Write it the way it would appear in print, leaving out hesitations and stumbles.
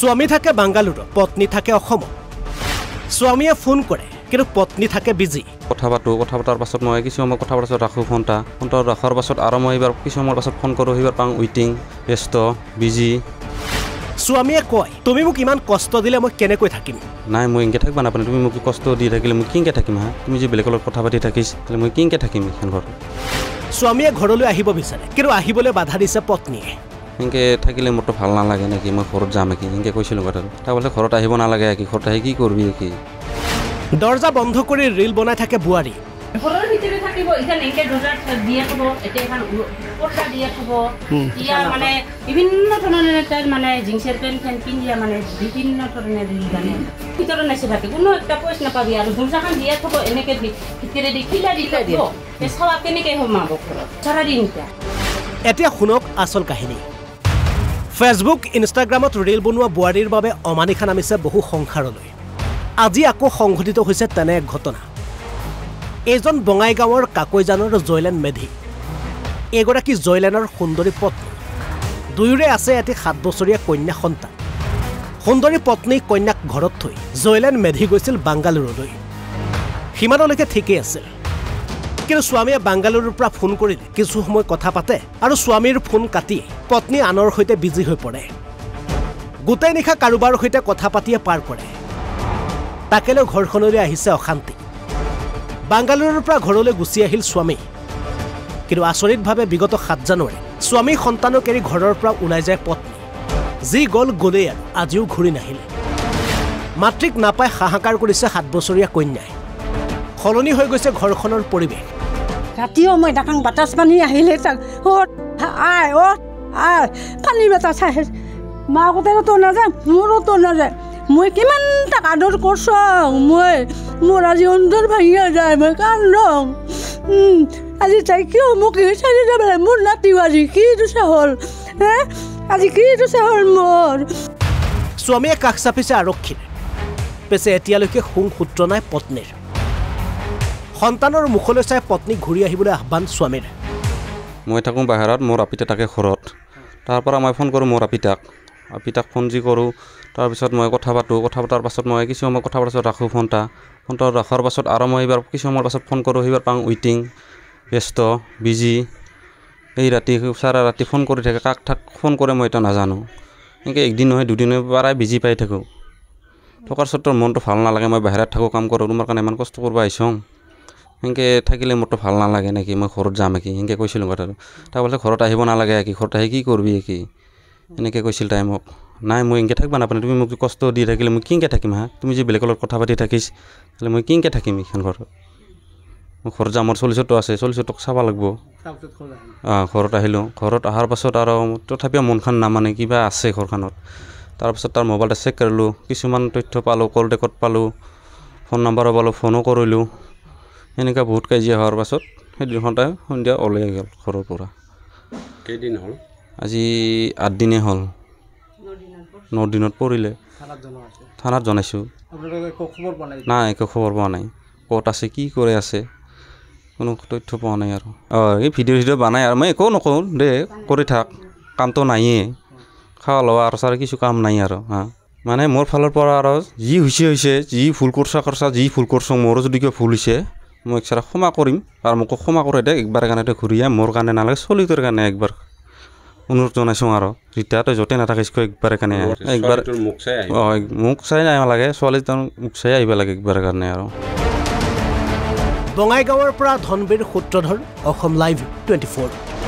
স্বামী থাকে বাংগালুৰু পত্নী থাকে অসম স্বামীয়ে ফোন কৰে কিন্তু পত্নী থাকে বিজি কথা পাতাৰ পাছত মই কিছু সময় কথা পাছত ৰাখো ফোনটা ৰাখাৰ পাছত আৰু মই এবাৰ কিছু সময়ৰ পাছত ফোন কৰোঁ সেইবাৰ পাওঁ ৱেইটিং ব্যস্ত বিজি স্বামীয়ে কয় তুমি মোক ইমান কষ্ট দিলে মই কেনেকৈ থাকিম নাই মই ইনকে থাকিব নাপানে তুমি মোক কষ্ট দি থাকিলে মই কিনকে থাকিম হা তুমি যে বেলেগৰ লগত কথা পাতি থাকিছ তাহলে মই কিনকে থাকিম এখন ঘৰত স্বামীয়ে ঘৰলৈ আহিব বিচাৰে কিন্তু আহিবলৈ বাধা দিছে পত্নীয়ে ইনকে থাকিলে মোৰটো ভাল নালাগে নেকি মই ঘৰত যাম কি ইনকে কৈছিলোঁ কথাটো তাৰ বলে ঘৰত আহিব নালাগে কি ঘৰত আহি কি কৰবি কি দৰ্জা বন্ধ কৰি ৰীল বনাই থাকে বুৱাৰী ঘৰৰ ভিতৰে থাকিব ইখান একে দৰ্জা দিয়ে থব এতিয়া এখন পৰ্দা দিয়ে থব ইয়া মানে বিভিন্ন ধৰণৰ তাৰ মানে জিন্সৰ পেণ্ট পিন্ধিয়া মানে বিভিন্ন ধৰণৰ ৰীল গানে ভিতৰত নাচি থাকে কোনো এটা পইচা নাপাবি আৰু দৰ্জাখন দিয়ে থব এনেকে ভিতৰে দি কিলা দি দিব এই চাৱা কেনেকৈ সোমাব ঘৰত সাৰা দিনটা এতিয়া শুনক আচল কাহিনী ফেচবুক ইনষ্টাগ্ৰামত ৰীল বনোৱা বুৱাৰীৰ বাবে অমানিশা নামিছে বহু সংসাৰলৈ আজি আকৌ সংঘটিত হৈছে তেনে এক ঘটনা এজন বঙাইগাঁৱৰ কাকৈজানৰ জয়লেন মেধি এগৰাকী জয়লেনৰ সুন্দৰী পত্নী দুয়োৰে আছে এটি 7 বছৰীয়া কন্যা সন্তান সুন্দৰী পত্নী কন্যাক ঘৰত থৈ জয়লেন মেধি গৈছিল বাংগালুৰুলৈ সিমানলৈকে ঠিকেই আছিল কিন্তু স্বামীয়ে বাংগালুৰুৰ পৰা ফোন কৰিলে কিছু সময় কথা পাতে আৰু স্বামীৰ ফোন কাটি পত্নী আনৰ সৈতে বিজি হৈ পৰে গোটেই নিশা কাৰোবাৰ সৈতে কথা পাতিয়ে পাৰ কৰে তাকেলৈ ঘৰখনলৈ আহিছে অশান্তি বাংগালুৰুৰ পৰা ঘৰলৈ গুচি আহিল স্বামী কিন্তু আচৰিতভাৱে বিগত 7 জানুৱাৰী স্বামী সন্তানক এৰি ঘৰৰ পৰা ওলাই যায় পত্নী যি গ'লেই আৰু আজিও ঘূৰি নাহিল মাতৃক নাপাই হাহাকাৰ কৰিছে 7 বছৰীয়া কন্যাই সলনি হৈ গৈছে ঘৰখনৰ পৰিৱেশ ৰাতিও মই ডাকাং বাতাস পানী আহিলে পানী বাতাস আহে মাকতেতো নাযায় মোৰোতো নাযায় মই কিমান তাক আদৰ কৰছোঁ মই মোৰ আজি অন্তৰ ভাঙিয়া যায় মই কান্দং আজি তাই কিয় মোক চাৰি যাব মোৰ নাতিও আজি কি দুচা হ'ল আজি কি দুচা হ'ল মোৰ স্বামীয়ে কাষ চাপিছে আৰক্ষীৰ পিছে এতিয়ালৈকে সূত্ৰ নাই পত্নীৰ সন্তানৰ মুখলৈ চাই পত্নী ঘূৰি আহিবলৈ আহ্বান স্বামীৰ মই থাকোঁ বাহিৰত মোৰ আপিতা থাকে ঘৰত তাৰ পৰা মই ফোন কৰোঁ মোৰ আপিতাক ফোন যি কৰোঁ তাৰপিছত মই কথা পতাৰ পাছত মই কিছু সময় কথা পাছত ৰাখোঁ ফোনটা ৰাখাৰ পাছত আৰু মই এবাৰ কিছু সময়ৰ পাছত ফোন কৰোঁ সেইবাৰ পাওঁ ৱেইটিং ব্যস্ত বিজি এই ৰাতি চাৰা ৰাতি ফোন কৰি থাকে কাক ফোন কৰে মই এটা নাজানো এনেকৈ একদিন নহয় দুদিনৰ পৰাই বিজি পাই থাকোঁ থকাৰ স্বত্বৰ মনটো ভাল নালাগে মই বাহিৰত থাকোঁ কাম কৰোঁ তোমাৰ কাৰণে ইমান কষ্ট কৰিব আহিছোঁ এনেকৈ থাকিলে মোৰটো ভাল নালাগে নেকি মই ঘৰত যাম কি এনেকৈ কৈছিলোঁ কথাটো তাৰ বলে ঘৰত আহিব নালাগে কি ঘৰত আহি কি কৰবি কি এনেকৈ কৈছিল তাই মোক নাই মই ইনকে থাকিব নাপানে তুমি মোক কষ্ট দি থাকিলে মই কিনকে থাকিম হা তুমি যে বেলেগৰ লগত কথা পাতি থাকিছ তাহলে মই কিনকে থাকিম এইখন ঘৰত মই ঘৰত যাম মোৰ 40 আছে 40 চাব লাগিব ঘৰত আহিলোঁ ঘৰত অহাৰ পাছত আৰু তথাপিও মনখন নামানে কিবা আছে ঘৰখনত তাৰপিছত তাৰ মোবাইলটা চেক কৰিলোঁ কিছুমান তথ্য পালোঁ কল ৰেকৰ্ড পালোঁ ফোন নাম্বাৰো পালোঁ ফোনো কৰিলোঁ এনেকুৱা বহুত কাজিয়া হোৱাৰ পাছত সেইদিনাখন তাই সন্ধিয়া ওলাই গ'ল ঘৰৰ পৰা কেইদিন হ'ল আজি 8 দিনে হ'ল 9 দিনত পৰিলে থানাত জনাইছোঁ নাই একো খবৰ পোৱা নাই ক'ত আছে কি কৰি আছে কোনো তথ্য পোৱা নাই আৰু এই ভিডিঅ' বনাই আৰু মই একো নকওঁ দে কৰি থাক কামটো নাইয়ে খাৱা লোৱা আৰু ছাৰ কিছু কাম নাই আৰু মানে মোৰ ফালৰ পৰা আৰু যি হৈছে যি ভুল কৰছা যি ভুল কৰছোঁ মোৰো যদি কিবা ভুল হৈছে মই একচাৰা ক্ষমা কৰিম আৰু মোক ক্ষমা কৰে দে একবাৰ কাৰণে ঘূৰি আহ মোৰ কাৰণে নালাগে চলিটোৰ কাৰণে একবাৰ অনুৰোধ জনাইছোঁ আৰু যেতিয়া তই য'তে নাথাকিছকৈ একবাৰ কাৰণে একবাৰ মোক চাই নাহিব লাগে ছোৱালী মোক চাই আহিব লাগে একবাৰ কাৰণে আৰু বঙাইগাঁৱৰ পৰা ধনবীৰ সূত্ৰধৰ অসম লাইভ 24